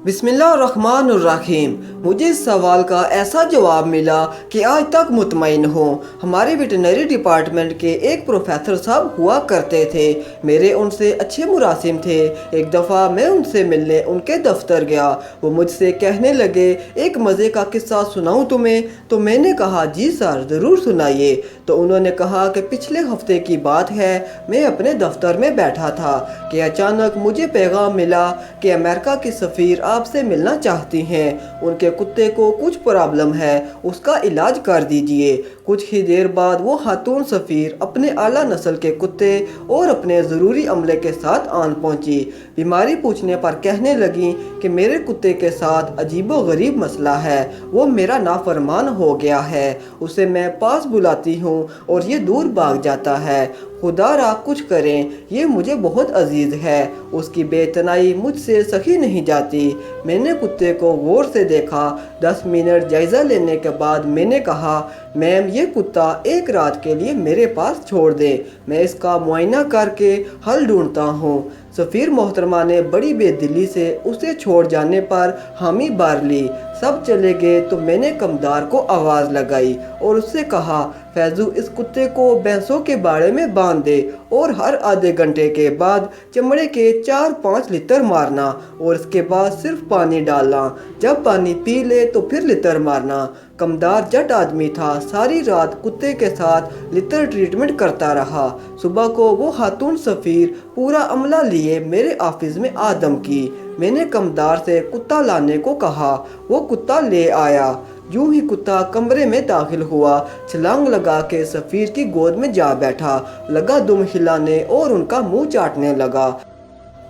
बिस्मिल्लाहिर्रहमानिर्रहीम। मुझे इस सवाल का ऐसा जवाब मिला कि आज तक मुतमईन हूँ। हमारे वेटनरी डिपार्टमेंट के एक प्रोफेसर साहब हुआ करते थे। मेरे उनसे अच्छे मुरासिम थे। एक दफ़ा मैं उनसे मिलने उनके दफ्तर गया। वो मुझसे कहने लगे, एक मज़े का किस्सा सुनाऊँ तुम्हें? तो मैंने कहा, जी सर, ज़रूर सुनाइए। तो उन्होंने कहा कि पिछले हफ्ते की बात है, मैं अपने दफ्तर में बैठा था कि अचानक मुझे पैगाम मिला कि अमेरिका की सफ़ीर आपसे मिलना चाहती हैं। उनके कुत्ते को कुछ प्रॉब्लम है, उसका इलाज कर दीजिए। कुछ ही देर बाद वो खातून सफ़ीर अपने आला नस्ल के कुत्ते और अपने ज़रूरी अमले के साथ आन पहुंची। बीमारी पूछने पर कहने लगी कि मेरे कुत्ते के साथ अजीबो गरीब मसला है, वो मेरा नाफरमान हो गया है। उसे मैं पास बुलाती हूँ और ये दूर भाग जाता है। खुदारा कुछ करें, ये मुझे बहुत अजीज़ है। उसकी बेतनाई मुझसे सही नहीं जाती। मैंने कुत्ते को गौर से देखा। 10 मिनट जायज़ा लेने के बाद मैंने कहा, मैम, ये कुत्ता एक रात के लिए मेरे पास छोड़ दें, मैं इसका मुआयना करके हल ढूंढता हूँ। सफ़ीर मोहतरमा ने बड़ी बेदिली से उसे छोड़ जाने पर हामी भर ली। सब चले गए तो मैंने कमदार को आवाज़ लगाई और उससे कहा, फैजू, इस कुत्ते को भैंसों के बाड़े में बांध दे और हर आधे घंटे के बाद चमड़े के 4-5 लितर मारना और इसके बाद सिर्फ पानी डालना। जब पानी पी ले तो फिर लितर मारना। कमदार जट आदमी था। सारी रात कुत्ते के साथ लितर ट्रीटमेंट करता रहा। सुबह को वो खातून सफ़ीर पूरा अमला लिए मेरे ऑफिस में आदम की। मैंने कमदार से कुत्ता लाने को कहा। वो कुत्ता ले आया। यूं ही कुत्ता कमरे में दाखिल हुआ, छलांग लगा के सफ़ीर की गोद में जा बैठा, लगा दुम हिलाने और उनका मुंह चाटने लगा।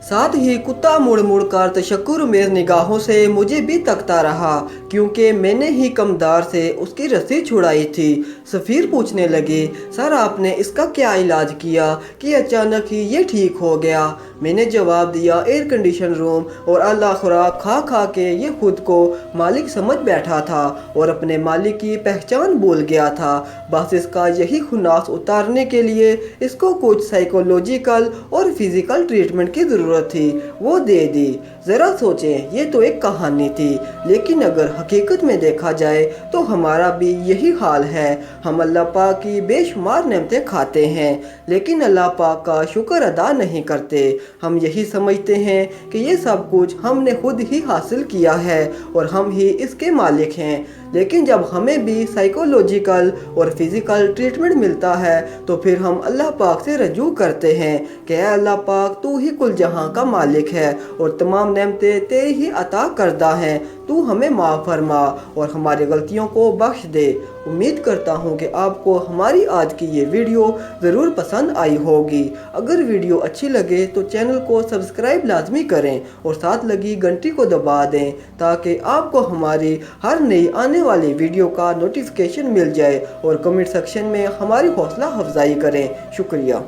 साथ ही कुत्ता मुड़ मुड़ कर तशक्कुर-उमेज़ निगाहों से मुझे भी तकता रहा, क्योंकि मैंने ही कमदार से उसकी रस्सी छुड़ाई थी। सफ़ीर पूछने लगे, सर, आपने इसका क्या इलाज किया कि अचानक ही ये ठीक हो गया? मैंने जवाब दिया, एयर कंडीशन रूम और आला खुराक खा खा के ये खुद को मालिक समझ बैठा था और अपने मालिक की पहचान भूल गया था। बस इसका यही खुनास उतारने के लिए इसको कुछ साइकोलॉजिकल और फिज़िकल ट्रीटमेंट की ज़रूरत थी, वो दे दी। ज़रा सोचें, ये तो एक कहानी थी, लेकिन अगर हकीकत में देखा जाए तो हमारा भी यही हाल है। हम अल्लाह पाक की बेशुमार नेमतें खाते हैं, लेकिन अल्लाह पाक का शुक्र अदा नहीं करते। हम यही समझते हैं कि ये सब कुछ हमने खुद ही हासिल किया है और हम ही इसके मालिक हैं। लेकिन जब हमें भी साइकोलॉजिकल और फिज़िकल ट्रीटमेंट मिलता है तो फिर हम अल्लाह पाक से रजू करते हैं कि अल्लाह पाक, तू ही कुल जहां का मालिक है और तमाम नेमतें तेरी ही अता करदा हैं। तू हमें माफ़ फरमा और हमारी गलतियों को बख्श दे। उम्मीद करता हूँ कि आपको हमारी आज की ये वीडियो ज़रूर पसंद आई होगी। अगर वीडियो अच्छी लगे तो चैनल को सब्सक्राइब लाजमी करें और साथ लगी घंटी को दबा दें, ताकि आपको हमारी हर नई आने वाली वीडियो का नोटिफिकेशन मिल जाए और कमेंट सेक्शन में हमारी हौसला अफजाई करें। शुक्रिया।